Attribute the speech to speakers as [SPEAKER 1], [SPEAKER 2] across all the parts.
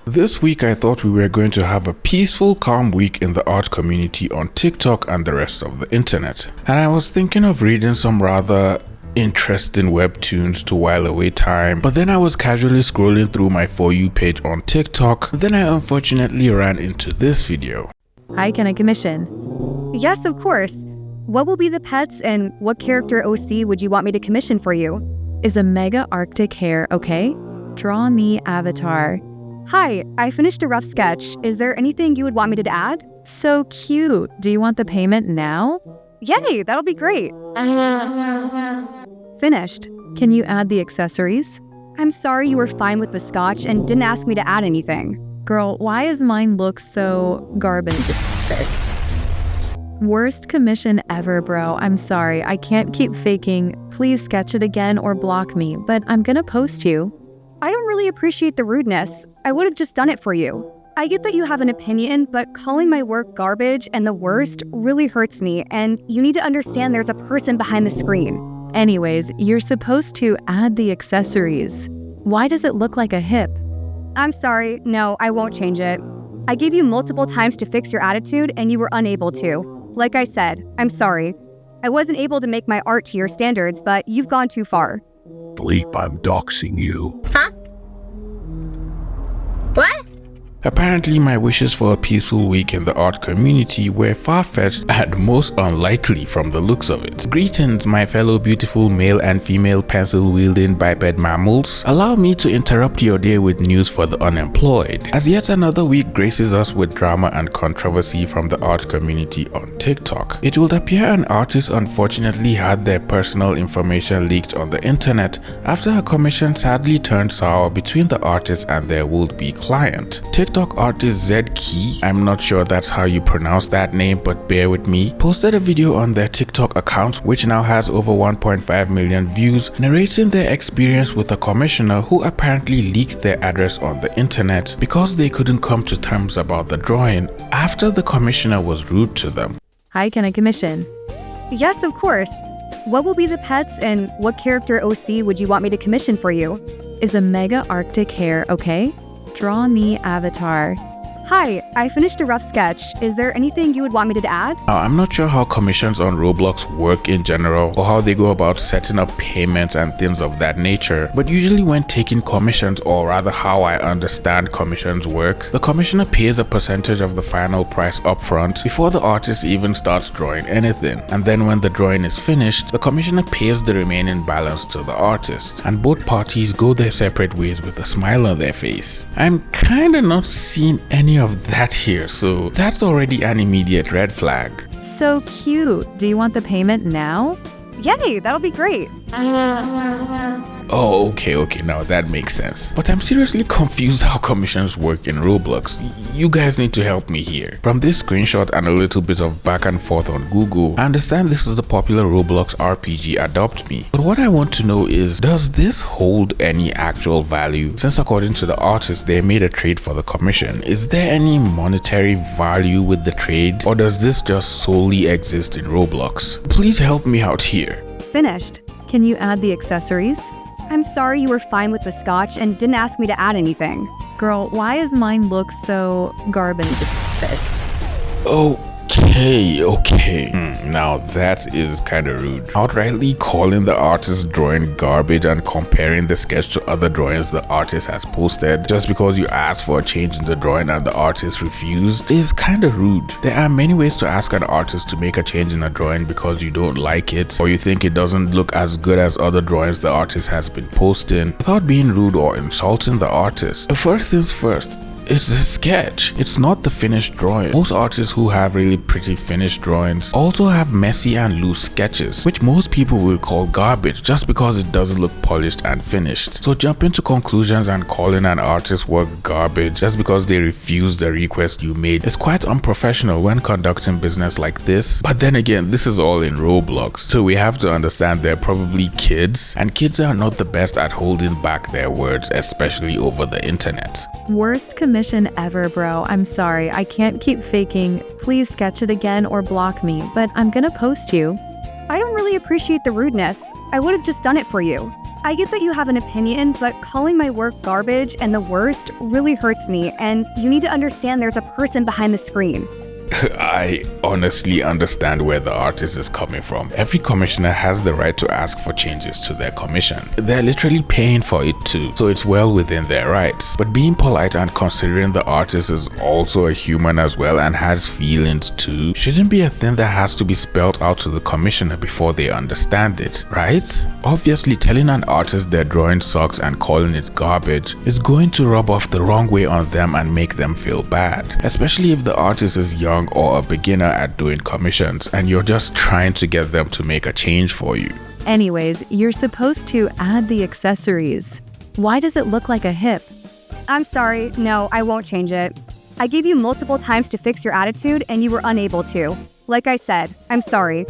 [SPEAKER 1] This week I thought we were going to have a peaceful, calm week in the art community on TikTok and the rest of the internet. And I was thinking of reading some rather interesting webtoons to while away time, but then I was casually scrolling through my For You page on TikTok. Then I unfortunately ran into this video.
[SPEAKER 2] Hi, can I commission?
[SPEAKER 3] Yes, of course. What will be the pets and what character OC would you want me to commission for you?
[SPEAKER 2] Is a mega Arctic hare okay? Draw me avatar.
[SPEAKER 3] Hi, I finished a rough sketch. Is there anything you would want me to add?
[SPEAKER 2] So cute. Do you want the payment now?
[SPEAKER 3] Yay, that'll be great. Finished.
[SPEAKER 2] Can you add the accessories?
[SPEAKER 3] I'm sorry you were fine with the scotch and didn't ask me to add anything.
[SPEAKER 2] Girl, why does mine look so garbage? Worst commission ever, bro. I'm sorry, I can't keep faking. Please sketch it again or block me, but I'm gonna post you.
[SPEAKER 3] I don't really appreciate the rudeness. I would have just done it for you. I get that you have an opinion, but calling my work garbage and the worst really hurts me, and you need to understand there's a person behind the screen.
[SPEAKER 2] Anyways, you're supposed to add the accessories. Why does it look like a hip?
[SPEAKER 3] I'm sorry, no, I won't change it. I gave you multiple times to fix your attitude and you were unable to. Like I said, I'm sorry. I wasn't able to make my art to your standards, but you've gone too far.
[SPEAKER 4] Bleep, I'm doxing you.
[SPEAKER 5] Huh? What?
[SPEAKER 1] Apparently my wishes for a peaceful week in the art community were far-fetched and most unlikely from the looks of it. Greetings, my fellow beautiful male and female pencil-wielding biped mammals. Allow me to interrupt your day with news for the unemployed. As yet another week graces us with drama and controversy from the art community on TikTok. It would appear an artist unfortunately had their personal information leaked on the internet after a commission sadly turned sour between the artist and their would-be client. TikTok artist zqiie, I'm not sure that's how you pronounce that name, but bear with me, posted a video on their TikTok account which now has over 1.5 million views, narrating their experience with a commissioner who apparently leaked their address on the internet because they couldn't come to terms about the drawing after the commissioner was rude to them.
[SPEAKER 2] Hi, can I commission?
[SPEAKER 3] Yes, of course. What will be the pets and what character OC would you want me to commission for you?
[SPEAKER 2] Is a mega Arctic hare okay? Draw me avatar.
[SPEAKER 3] Hi, I finished a rough sketch. Is there anything you would want me to add?
[SPEAKER 1] Now, I'm not sure how commissions on Roblox work in general or how they go about setting up payments and things of that nature, but usually when taking commissions, or rather how I understand commissions work, the commissioner pays a percentage of the final price upfront before the artist even starts drawing anything, and then when the drawing is finished, the commissioner pays the remaining balance to the artist, and both parties go their separate ways with a smile on their face. I'm kinda not seeing any of that here, so that's already an immediate red flag.
[SPEAKER 2] So cute. Do you want the payment now?
[SPEAKER 3] Yay, that'll be great.
[SPEAKER 1] Oh, okay, now that makes sense. But I'm seriously confused how commissions work in Roblox. You guys need to help me here. From this screenshot and a little bit of back and forth on Google, I understand this is the popular Roblox RPG Adopt Me. But what I want to know is, does this hold any actual value? Since according to the artist, they made a trade for the commission. Is there any monetary value with the trade, or does this just solely exist in Roblox? Please help me out here.
[SPEAKER 3] Finished.
[SPEAKER 2] Can you add the accessories?
[SPEAKER 3] I'm sorry you were fine with the scotch and didn't ask me to add anything.
[SPEAKER 2] Girl, why does mine look so garbage?
[SPEAKER 1] Okay. Now that is kinda rude. Outrightly calling the artist's drawing garbage and comparing the sketch to other drawings the artist has posted just because you asked for a change in the drawing and the artist refused is kinda rude. There are many ways to ask an artist to make a change in a drawing because you don't like it or you think it doesn't look as good as other drawings the artist has been posting without being rude or insulting the artist. But first things first, it's a sketch. It's not the finished drawing. Most artists who have really pretty finished drawings also have messy and loose sketches, which most people will call garbage just because it doesn't look polished and finished. So jumping to conclusions and calling an artist's work garbage just because they refuse the request you made is quite unprofessional when conducting business like this. But then again, this is all in Roblox, so we have to understand they're probably kids, and kids are not the best at holding back their words, especially over the internet.
[SPEAKER 2] Worst commission ever, bro. I'm sorry, I can't keep faking. Please sketch it again or block me, but I'm gonna post you.
[SPEAKER 3] I don't really appreciate the rudeness. I would have just done it for you. I get that you have an opinion, but calling my work garbage and the worst really hurts me, and you need to understand there's a person behind the screen.
[SPEAKER 1] I honestly understand where the artist is coming from. Every commissioner has the right to ask for changes to their commission. They're literally paying for it too, so it's well within their rights. But being polite and considering the artist is also a human as well and has feelings too shouldn't be a thing that has to be spelled out to the commissioner before they understand it, right? Obviously, telling an artist their drawing sucks and calling it garbage is going to rub off the wrong way on them and make them feel bad, especially if the artist is young or a beginner at doing commissions and you're just trying to get them to make a change for you.
[SPEAKER 2] Anyways, you're supposed to add the accessories. Why does it look like a hip?
[SPEAKER 3] I'm sorry, no, I won't change it. I gave you multiple times to fix your attitude and you were unable to. Like I said, I'm sorry.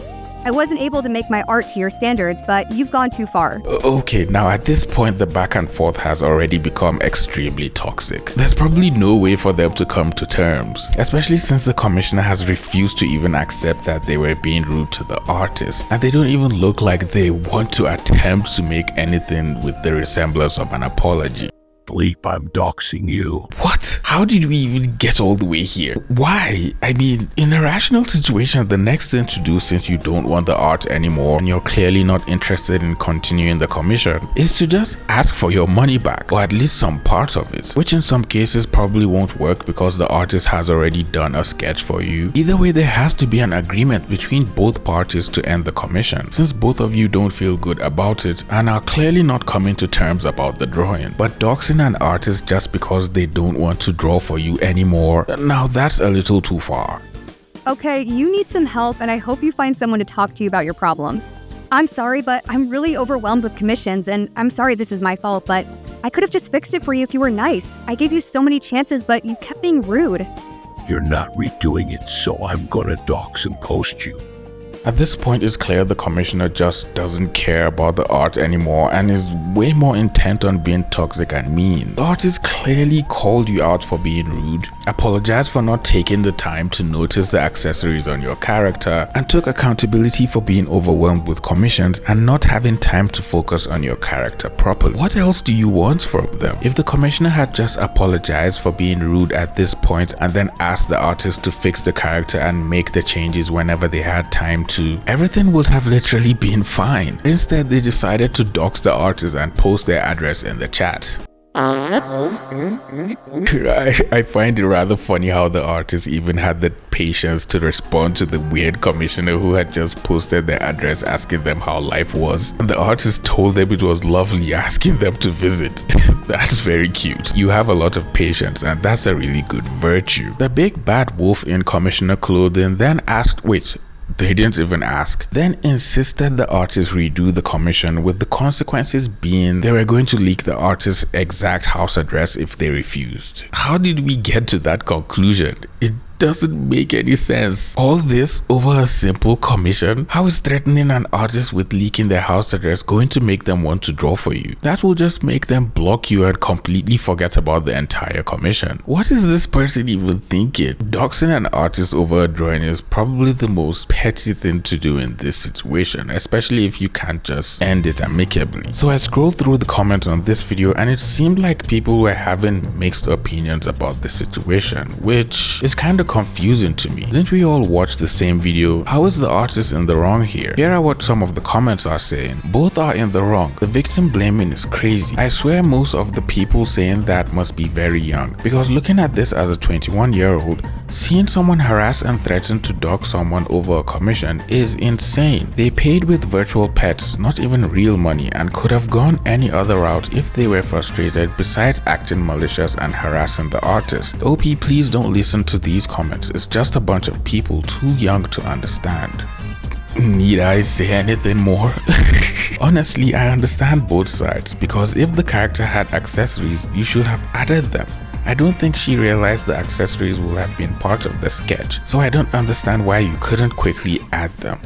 [SPEAKER 3] I wasn't able to make my art to your standards, but you've gone too far.
[SPEAKER 1] Okay, now at this point the back and forth has already become extremely toxic. There's probably no way for them to come to terms, especially since the commissioner has refused to even accept that they were being rude to the artist, and they don't even look like they want to attempt to make anything with the resemblance of an apology.
[SPEAKER 4] Bleep, I'm doxing you.
[SPEAKER 1] What? How did we even get all the way here? Why? I mean, in a rational situation, the next thing to do, since you don't want the art anymore and you're clearly not interested in continuing the commission, is to just ask for your money back, or at least some part of it, which in some cases probably won't work because the artist has already done a sketch for you. Either way, there has to be an agreement between both parties to end the commission, since both of you don't feel good about it and are clearly not coming to terms about the drawing. But doxing an artist just because they don't want to draw for you anymore, now that's a little too far.
[SPEAKER 3] Okay, you need some help and I hope you find someone to talk to you about your problems. I'm sorry, but I'm really overwhelmed with commissions, and I'm sorry this is my fault, but I could have just fixed it for you if you were nice. I gave you so many chances, but you kept being rude.
[SPEAKER 4] You're not redoing it, so I'm gonna dox and post you.
[SPEAKER 1] At this point, it's clear the commissioner just doesn't care about the art anymore and is way more intent on being toxic and mean. The artist clearly called you out for being rude, apologized for not taking the time to notice the accessories on your character, and took accountability for being overwhelmed with commissions and not having time to focus on your character properly. What else do you want from them? If the commissioner had just apologized for being rude at this point and then asked the artist to fix the character and make the changes whenever they had time to, everything would have literally been fine. Instead, they decided to dox the artist and post their address in the chat. I find it rather funny how the artist even had the patience to respond to the weird commissioner who had just posted their address asking them how life was. And the artist told them it was lovely, asking them to visit. That's very cute. You have a lot of patience, and that's a really good virtue. The big bad wolf in commissioner clothing then asked, wait, they didn't even ask, then insisted the artist redo the commission, with the consequences being they were going to leak the artist's exact house address if they refused. How did we get to that conclusion? It doesn't make any sense. All this over a simple commission? How is threatening an artist with leaking their house address going to make them want to draw for you? That will just make them block you and completely forget about the entire commission. What is this person even thinking? Doxing an artist over a drawing is probably the most petty thing to do in this situation, especially if you can't just end it amicably. So I scrolled through the comments on this video and it seemed like people were having mixed opinions about the situation, which is kind of confusing to me. Didn't we all watch the same video? How is the artist in the wrong here? Here are what some of the comments are saying. Both are in the wrong. The victim blaming is crazy. I swear most of the people saying that must be very young, because looking at this as a 21-year-old, seeing someone harass and threaten to dox someone over a commission is insane. They paid with virtual pets, not even real money, and could have gone any other route if they were frustrated besides acting malicious and harassing the artist. OP, please don't listen to these comments. It's just a bunch of people too young to understand. Need I say anything more? Honestly, I understand both sides, because if the character had accessories, you should have added them. I don't think she realized the accessories will have been part of the sketch, so I don't understand why you couldn't quickly add them.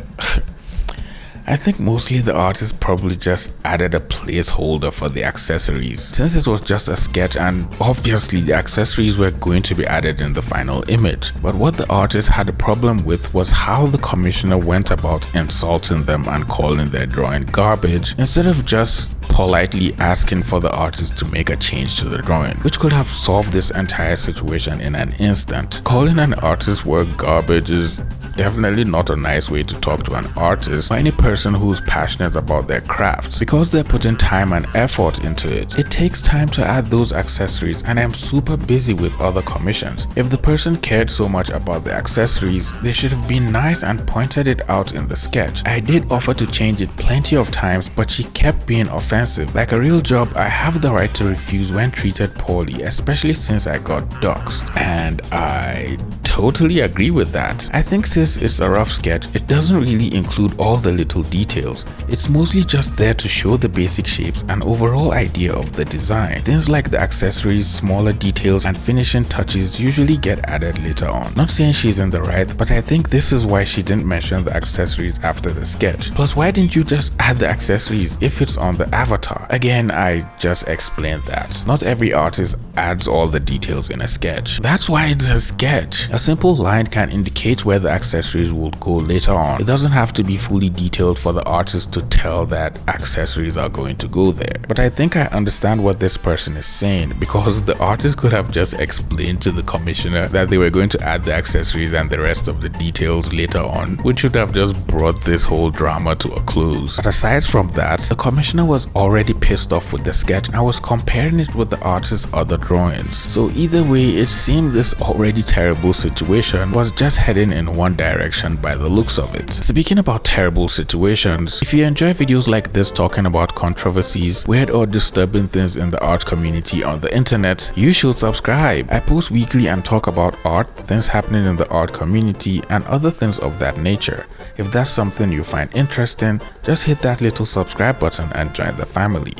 [SPEAKER 1] I think mostly the artist probably just added a placeholder for the accessories, since it was just a sketch and obviously the accessories were going to be added in the final image. But what the artist had a problem with was how the commissioner went about insulting them and calling their drawing garbage, instead of just politely asking for the artist to make a change to the drawing, which could have solved this entire situation in an instant. Calling an artist's work garbage is definitely not a nice way to talk to an artist or any person who's passionate about their craft, because they're putting time and effort into it. It takes time to add those accessories, and I'm super busy with other commissions. If the person cared so much about the accessories, they should have been nice and pointed it out in the sketch. I did offer to change it plenty of times, but she kept being offensive. Like a real job, I have the right to refuse when treated poorly, especially since I got doxed. And I totally agree with that. I think since it's a rough sketch, it doesn't really include all the little details. It's mostly just there to show the basic shapes and overall idea of the design. Things like the accessories, smaller details, and finishing touches usually get added later on. Not saying she's in the right, but I think this is why she didn't mention the accessories after the sketch. Plus, why didn't you just add the accessories if it's on the avatar? Again, I just explained that. Not every artist adds all the details in a sketch. That's why it's a sketch. A simple line can indicate where the accessories will go later on. It doesn't have to be fully detailed for the artist to tell that accessories are going to go there. But I think I understand what this person is saying, because the artist could have just explained to the commissioner that they were going to add the accessories and the rest of the details later on, which would have just brought this whole drama to a close. But aside from that, the commissioner was already pissed off with the sketch and was comparing it with the artist's other drawings. So either way, it seemed this already terrible situation was just heading in one direction by the looks of it. Speaking about terrible situations, if you enjoy videos like this talking about controversies, weird or disturbing things in the art community on the internet, you should subscribe. I post weekly and talk about art, things happening in the art community, and other things of that nature. If that's something you find interesting, just hit that little subscribe button and join the family.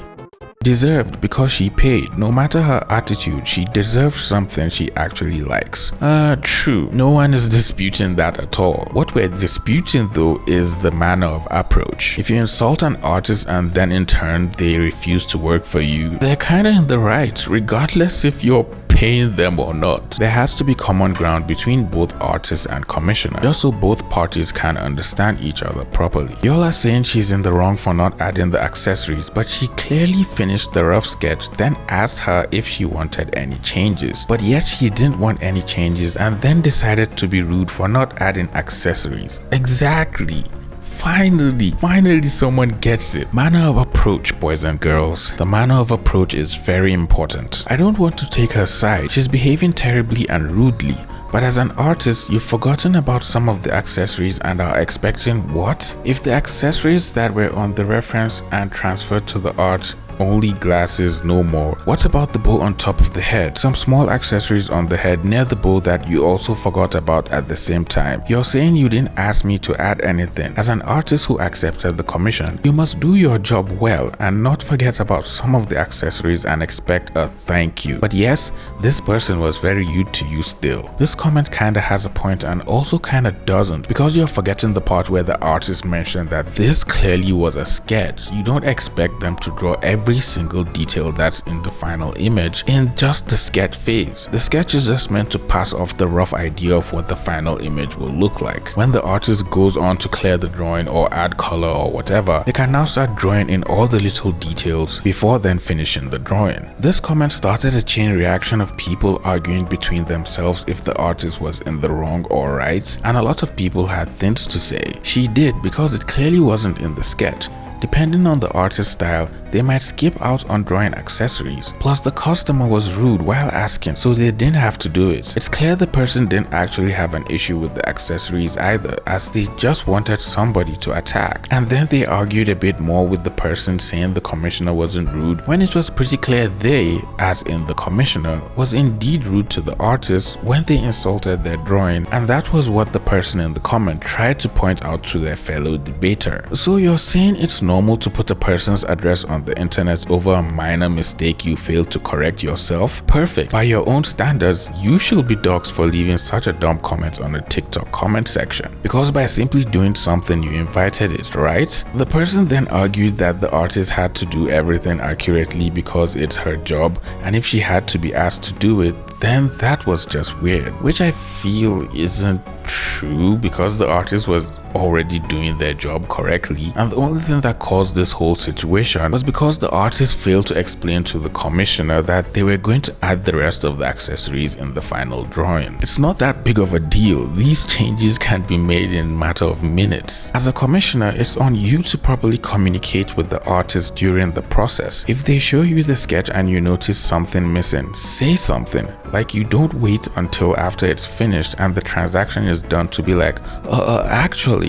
[SPEAKER 1] Deserved because she paid. No matter her attitude, she deserves something she actually likes. True. No one is disputing that at all. What we're disputing though is the manner of approach. If you insult an artist and then in turn they refuse to work for you, they're kinda in the right, regardless if you're paying them or not. There has to be common ground between both artist and commissioner, just so both parties can understand each other properly. Y'all are saying she's in the wrong for not adding the accessories, but she clearly finished the rough sketch, then asked her if she wanted any changes. But yet she didn't want any changes and then decided to be rude for not adding accessories. Exactly. Finally someone gets it. Manner of approach, boys and girls. The manner of approach is very important. I don't want to take her side. She's behaving terribly and rudely. But as an artist, you've forgotten about some of the accessories and are expecting what? If the accessories that were on the reference and transferred to the art only glasses, no more. What about the bow on top of the head? Some small accessories on the head near the bow that you also forgot about at the same time. You're saying you didn't ask me to add anything. As an artist who accepted the commission, you must do your job well and not forget about some of the accessories and expect a thank you. But yes, this person was very rude to you still. This comment kinda has a point and also kinda doesn't, because you're forgetting the part where the artist mentioned that this clearly was a sketch. You don't expect them to draw every single detail that's in the final image in just the sketch phase. The sketch is just meant to pass off the rough idea of what the final image will look like. When the artist goes on to clear the drawing or add color or whatever, they can now start drawing in all the little details before then finishing the drawing. This comment started a chain reaction of people arguing between themselves if the artist was in the wrong or right, and a lot of people had things to say. She did, because it clearly wasn't in the sketch. Depending on the artist's style, they might skip out on drawing accessories. Plus, the customer was rude while asking, so they didn't have to do it. It's clear the person didn't actually have an issue with the accessories either, as they just wanted somebody to attack. And then they argued a bit more with the person saying the commissioner wasn't rude, when it was pretty clear they, as in the commissioner, was indeed rude to the artist when they insulted their drawing, and that was what the person in the comment tried to point out to their fellow debater. So you're saying it's normal to put a person's address on on the internet over a minor mistake you failed to correct yourself? Perfect. By your own standards, you should be doxxed for leaving such a dumb comment on a TikTok comment section. Because by simply doing something, you invited it, right? The person then argued that the artist had to do everything accurately because it's her job, and if she had to be asked to do it, then that was just weird, which I feel isn't true because the artist was already doing their job correctly, and the only thing that caused this whole situation was because the artist failed to explain to the commissioner that they were going to add the rest of the accessories in the final drawing. It's not that big of a deal. These changes can be made in a matter of minutes. As a commissioner, it's on you to properly communicate with the artist during the process. If they show you the sketch and you notice something missing, say something. Like, you don't wait until after it's finished and the transaction is done to be like, actually,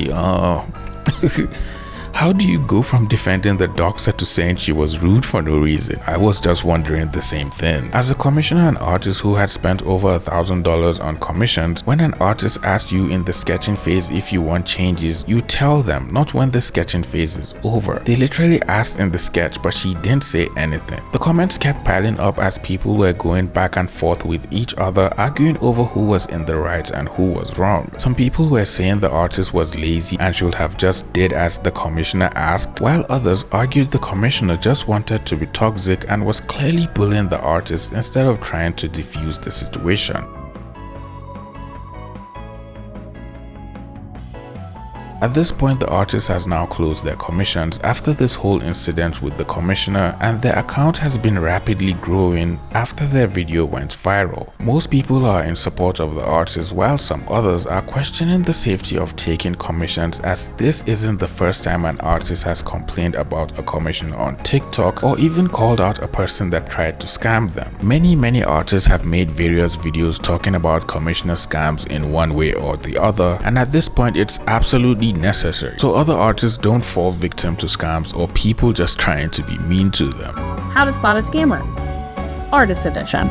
[SPEAKER 1] how do you go from defending the doxer to saying she was rude for no reason? I was just wondering the same thing. As a commissioner and artist who had spent over $1,000 on commissions, when an artist asks you in the sketching phase if you want changes, you tell them, not when the sketching phase is over. They literally asked in the sketch, but she didn't say anything. The comments kept piling up as people were going back and forth with each other, arguing over who was in the right and who was wrong. Some people were saying the artist was lazy and should have just did as the commissioner asked, while others argued the commissioner just wanted to be toxic and was clearly bullying the artist instead of trying to defuse the situation. At this point, the artist has now closed their commissions after this whole incident with the commissioner, and their account has been rapidly growing after their video went viral. Most people are in support of the artist, while some others are questioning the safety of taking commissions, as this isn't the first time an artist has complained about a commission on TikTok or even called out a person that tried to scam them. Many artists have made various videos talking about commissioner scams in one way or the other, and at this point it's absolutely necessary so other artists don't fall victim to scams or people just trying to be mean to them.
[SPEAKER 5] How to spot a scammer. Artist edition.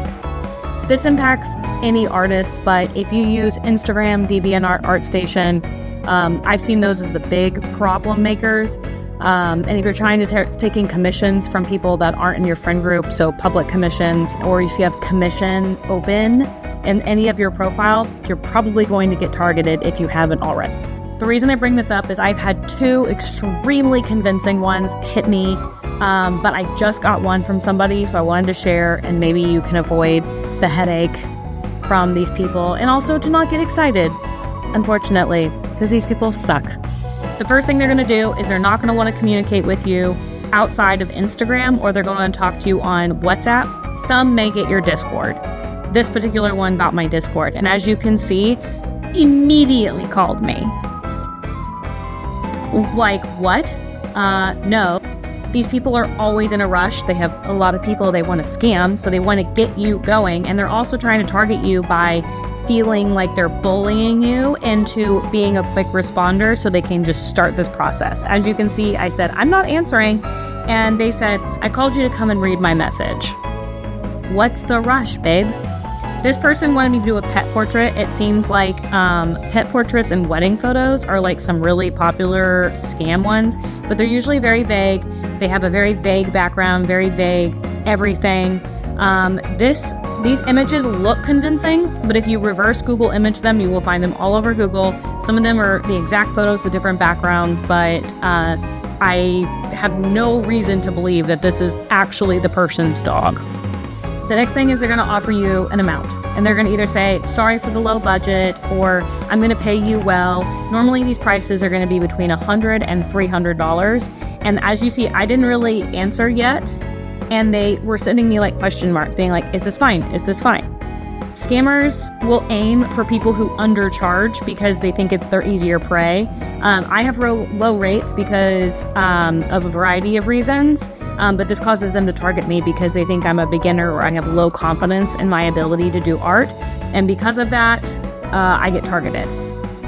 [SPEAKER 5] This impacts any artist, but if you use Instagram, DeviantArt, ArtStation, I've seen those as the big problem makers. And if you're trying to take in commissions from people that aren't in your friend group, so public commissions, or if you have commission open in any of your profile, you're probably going to get targeted if you haven't already. The reason I bring this up is I've had two extremely convincing ones hit me, but I just got one from somebody, so I wanted to share, and maybe you can avoid the headache from these people, and also to not get excited, unfortunately, because these people suck. The first thing they're going to do is they're not going to want to communicate with you outside of Instagram, or they're going to talk to you on WhatsApp. Some may get your Discord. This particular one got my Discord, and as you can see, immediately called me. Like, what? No. These people are always in a rush. They have a lot of people they want to scam, so they want to get you going, and they're also trying to target you by feeling like they're bullying you into being a quick responder so they can just start this process. As you can see, I said, I'm not answering, and they said, I called you to come and read my message. What's the rush, babe? This person wanted me to do a pet portrait. It seems like pet portraits and wedding photos are like some really popular scam ones, but they're usually very vague. They have a very vague background, very vague everything. These images look convincing, but if you reverse Google image them, you will find them all over Google. Some of them are the exact photos with different backgrounds, but I have no reason to believe that this is actually the person's dog. The next thing is they're going to offer you an amount, and they're going to either say, sorry for the low budget, or I'm going to pay you well. Normally these prices are going to be between $100 and $300. And as you see, I didn't really answer yet. And they were sending me like question marks, being like, is this fine? Is this fine? Scammers will aim for people who undercharge because they think they're easier prey. I have low rates because of a variety of reasons, but this causes them to target me because they think I'm a beginner or I have low confidence in my ability to do art. And because of that, I get targeted.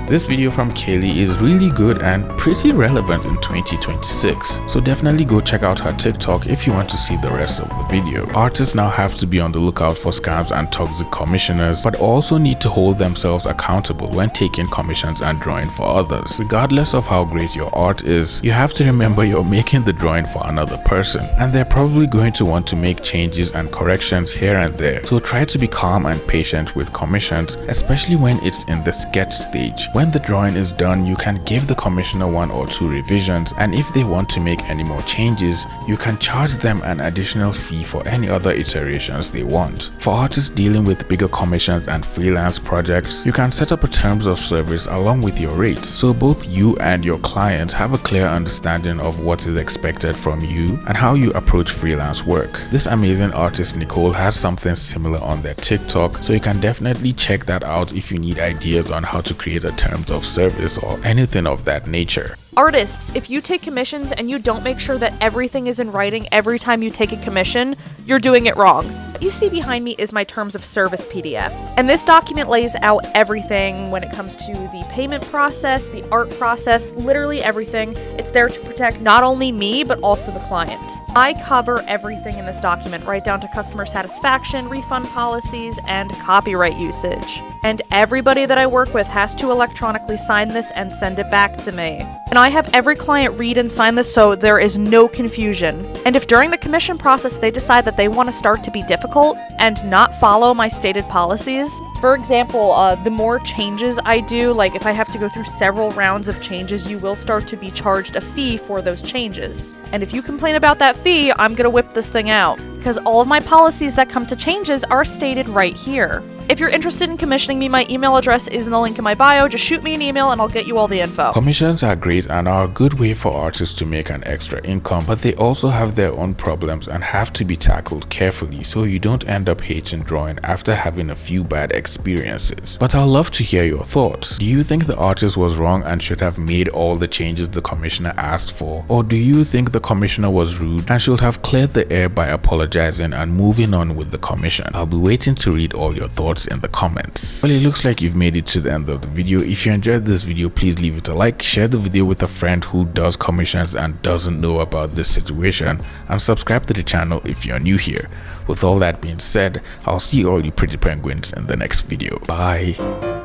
[SPEAKER 1] This video from Kaylee is really good and pretty relevant in 2026, so definitely go check out her TikTok if you want to see the rest of the video. Artists now have to be on the lookout for scams and toxic commissioners, but also need to hold themselves accountable when taking commissions and drawing for others. Regardless of how great your art is, you have to remember you're making the drawing for another person, and they're probably going to want to make changes and corrections here and there. So try to be calm and patient with commissions, especially when it's in the sketch stage. When the drawing is done, you can give the commissioner 1 or 2 revisions, and if they want to make any more changes, you can charge them an additional fee for any other iterations they want. For artists dealing with bigger commissions and freelance projects, you can set up a terms of service along with your rates, so both you and your client have a clear understanding of what is expected from you and how you approach freelance work. This amazing artist Nicole has something similar on their TikTok, so you can definitely check that out if you need ideas on how to create a terms of service or anything of that nature.
[SPEAKER 6] Artists, if you take commissions and you don't make sure that everything is in writing every time you take a commission, you're doing it wrong. What you see behind me is my terms of service PDF, and this document lays out everything when it comes to the payment process, the art process, literally everything. It's there to protect not only me, but also the client. I cover everything in this document, right down to customer satisfaction, refund policies, and copyright usage. And everybody that I work with has to electronically sign this and send it back to me. And I have every client read and sign this so there is no confusion. And if during the commission process they decide that they want to start to be difficult and not follow my stated policies, for example, the more changes I do, like if I have to go through several rounds of changes, you will start to be charged a fee for those changes. And if you complain about that fee, I'm gonna whip this thing out, because all of my policies that come to changes are stated right here. If you're interested in commissioning me, my email address is in the link in my bio. Just shoot me an email and I'll get you all the info.
[SPEAKER 1] Commissions are great and are a good way for artists to make an extra income, but they also have their own problems and have to be tackled carefully so you don't end up hating drawing after having a few bad experiences. But I'd love to hear your thoughts. Do you think the artist was wrong and should have made all the changes the commissioner asked for? Or do you think the commissioner was rude and should have cleared the air by apologizing and moving on with the commission? I'll be waiting to read all your thoughts in the comments. Well, it looks like you've made it to the end of the video. If you enjoyed this video, please leave it a like, share the video with a friend who does commissions and doesn't know about this situation, and subscribe to the channel if you're new here. With all that being said, I'll see all you pretty penguins in the next video. Bye.